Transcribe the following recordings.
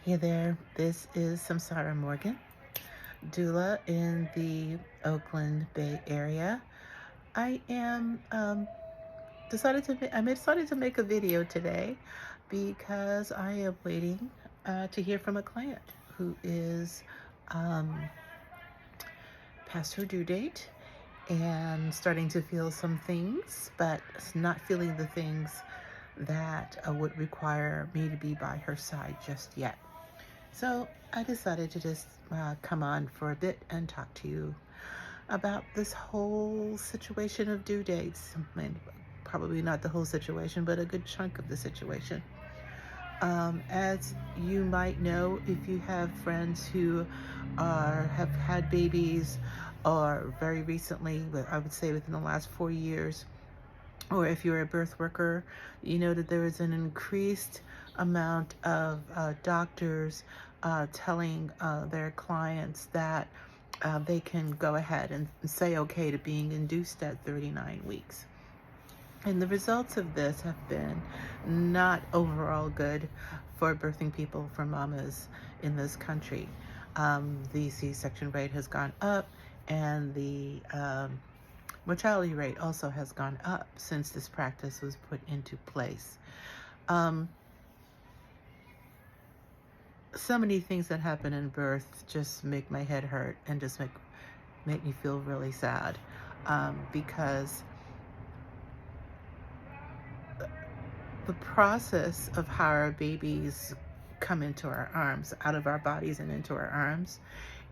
Hey there, this is Samsara Morgan, doula in the Oakland Bay Area. I am decided to make a video today because I am waiting to hear from a client who is um, past her due date and starting to feel some things, but not feeling the things that would require me to be by her side just yet. So I decided to just come on for a bit and talk to you about this whole situation of due dates. I mean, probably not the whole situation, but a good chunk of the situation. As you might know, if you have friends who have had babies, or very recently, but I would say within the last 4 years, or if you're a birth worker, you know that there is an increased amount of doctors telling their clients that they can go ahead and say okay to being induced at 39 weeks. And the results of this have been not overall good for birthing people, for mamas in this country. The C-section rate has gone up, and the mortality rate also has gone up since this practice was put into place. So many things that happen in birth just make my head hurt and just make me feel really sad, because the process of how our babies come into our arms, out of our bodies and into our arms,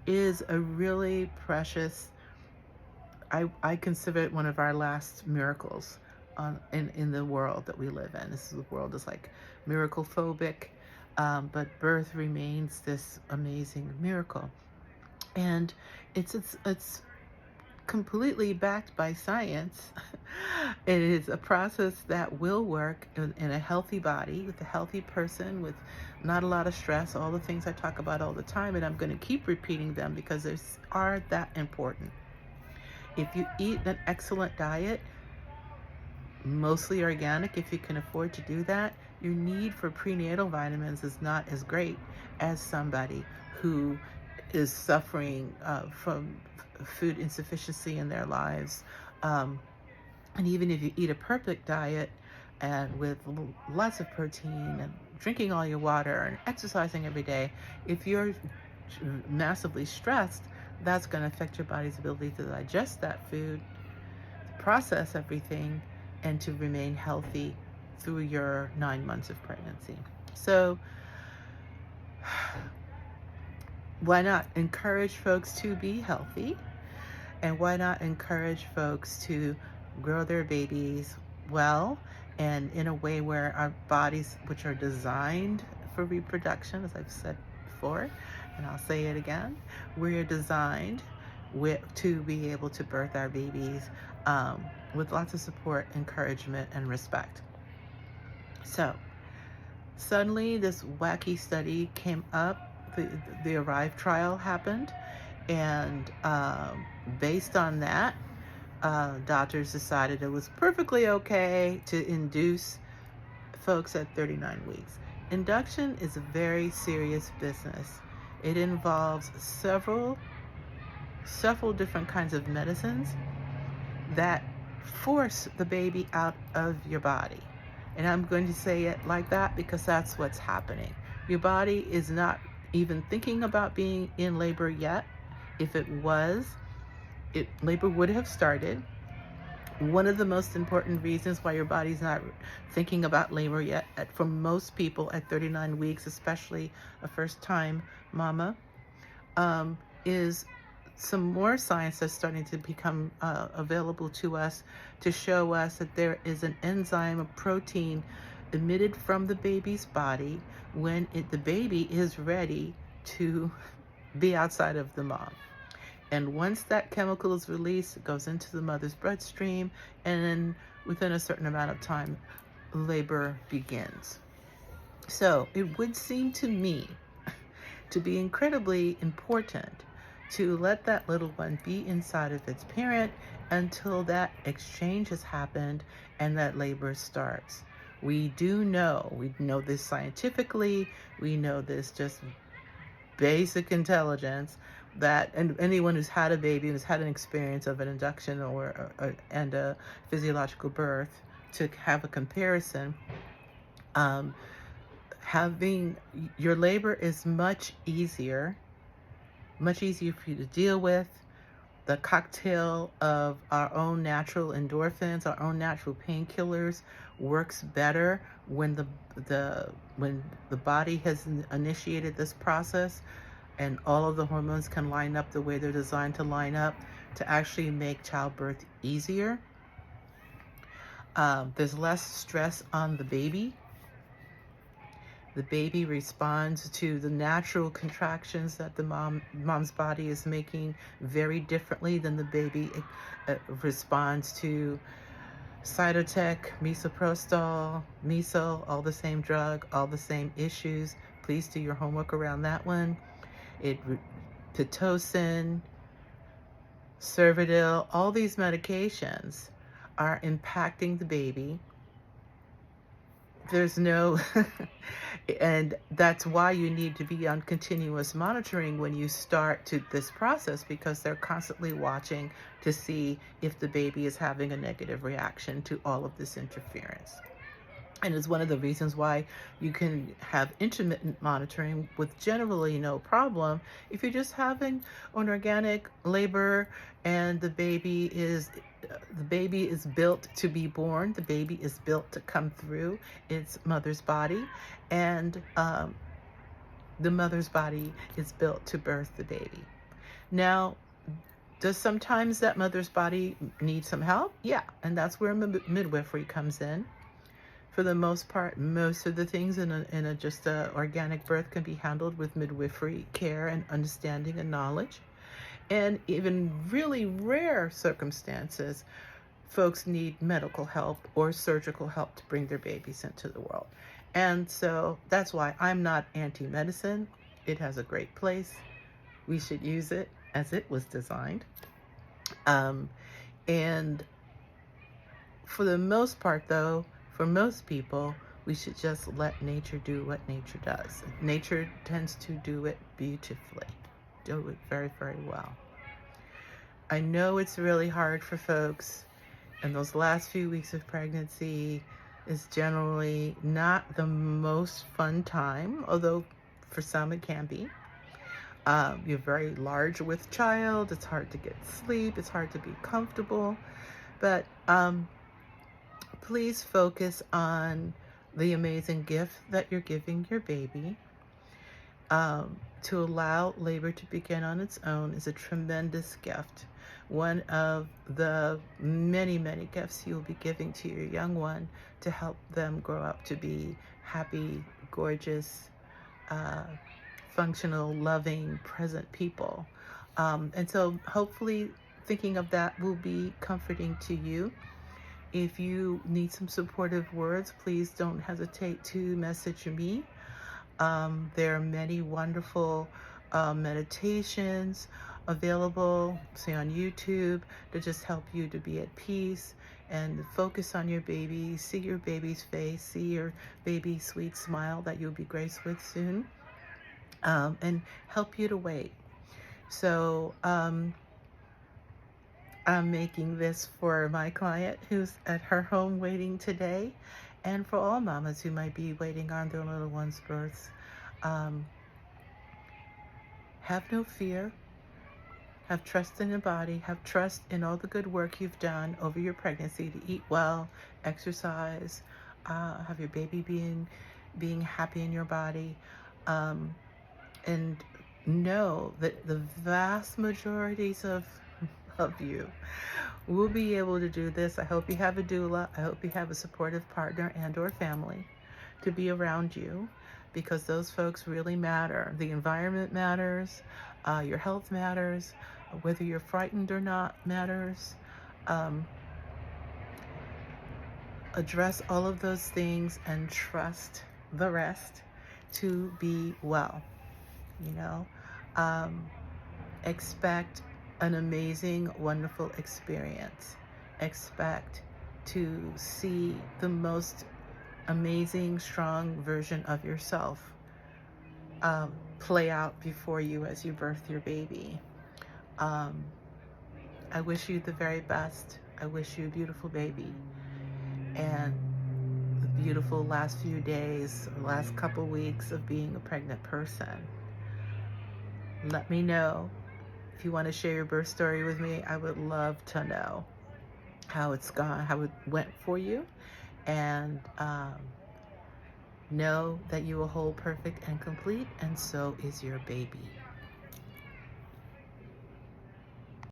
is a really precious, I consider it one of our last miracles in the world that we live in. This world is like miracle phobic, but birth remains this amazing miracle. And it's completely backed by science. It is a process that will work in a healthy body, with a healthy person, with not a lot of stress, all the things I talk about all the time, and I'm going to keep repeating them because they are that important. If you eat an excellent diet, mostly organic, if you can afford to do that, your need for prenatal vitamins is not as great as somebody who is suffering from food insufficiency in their lives. And even if you eat a perfect diet and with lots of protein and drinking all your water and exercising every day, if you're massively stressed, that's going to affect your body's ability to digest that food, process everything, and to remain healthy through your 9 months of pregnancy. So why not encourage folks to be healthy? And why not encourage folks to grow their babies well and in a way where our bodies, which are designed for reproduction, as I've said before, and I'll say it again, we're designed to be able to birth our babies with lots of support, encouragement, and respect. So suddenly this wacky study came up. The ARRIVE trial happened, and based on that, doctors decided it was perfectly okay to induce folks at 39 weeks. Induction is a very serious business. It involves several different kinds of medicines that force the baby out of your body. And I'm going to say it like that because that's what's happening. Your body is not even thinking about being in labor yet. If it was, labor would have started. One of the most important reasons why your body's not thinking about labor yet, for most people at 39 weeks, especially a first-time mama, is some more science that's starting to become available to us to show us that there is an enzyme, a protein emitted from the baby's body when the baby is ready to be outside of the mom. And once that chemical is released, it goes into the mother's bloodstream, and then within a certain amount of time, labor begins. So it would seem to me to be incredibly important to let that little one be inside of its parent until that exchange has happened and that labor starts. We know this scientifically, we know this just basic intelligence that, and anyone who's had a baby, who's had an experience of an induction and a physiological birth, to have a comparison, um, having your labor is much easier for you to deal with. The cocktail of our own natural endorphins, our own natural painkillers, works better when the body has initiated this process, and all of the hormones can line up the way they're designed to line up to actually make childbirth easier. There's less stress on the baby. The baby responds to the natural contractions that the mom's body is making very differently than the baby responds to Cytotec, misoprostol, miso, all the same drug, all the same issues. Please do your homework around that one. Pitocin, Cervidil, all these medications are impacting the baby. There's no, and that's why you need to be on continuous monitoring when you start to this process, because they're constantly watching to see if the baby is having a negative reaction to all of this interference. And it's one of the reasons why you can have intermittent monitoring with generally no problem if you're just having an organic labor and the baby is built to be born. The baby is built to come through its mother's body, and the mother's body is built to birth the baby. Now, does sometimes that mother's body need some help? Yeah, and that's where midwifery comes in. For the most part, most of the things in a just a organic birth can be handled with midwifery care and understanding and knowledge. And even really rare circumstances, folks need medical help or surgical help to bring their babies into the world. And so that's why I'm not anti-medicine. It has a great place. We should use it as it was designed. And for the most part, though, for most people, we should just let nature do what nature does. Nature tends to do it beautifully, do it very, very well. I know it's really hard for folks, and those last few weeks of pregnancy is generally not the most fun time, although for some it can be. You're very large with child, it's hard to get sleep, it's hard to be comfortable, but please focus on the amazing gift that you're giving your baby. To allow labor to begin on its own is a tremendous gift. One of the many, many gifts you'll be giving to your young one to help them grow up to be happy, gorgeous, functional, loving, present people. And so hopefully thinking of that will be comforting to you. If you need some supportive words, please don't hesitate to message me. There are many wonderful meditations available, say on YouTube, to just help you to be at peace and focus on your baby, see your baby's face, see your baby's sweet smile that you'll be graced with soon, and help you to wait. So I'm making this for my client who's at her home waiting today, and for all mamas who might be waiting on their little one's births. Have no fear. Have trust in your body. Have trust in all the good work you've done over your pregnancy to eat well, exercise, have your baby being happy in your body, and know that the vast majorities of you will be able to do this. I hope you have a doula. I hope you have a supportive partner and or family to be around you, because those folks really matter. The environment matters. Your health matters. Whether you're frightened or not matters. Address all of those things and trust the rest to be well. You know, expect an amazing, wonderful experience. Expect to see the most amazing, strong version of yourself play out before you as you birth your baby. Um, I wish you the very best. I wish you a beautiful baby and the beautiful last few days, or last couple weeks of being a pregnant person. Let me know if you want to share your birth story with me. I would love to know how it's gone, how it went for you, and know that you are whole, perfect, and complete, and so is your baby.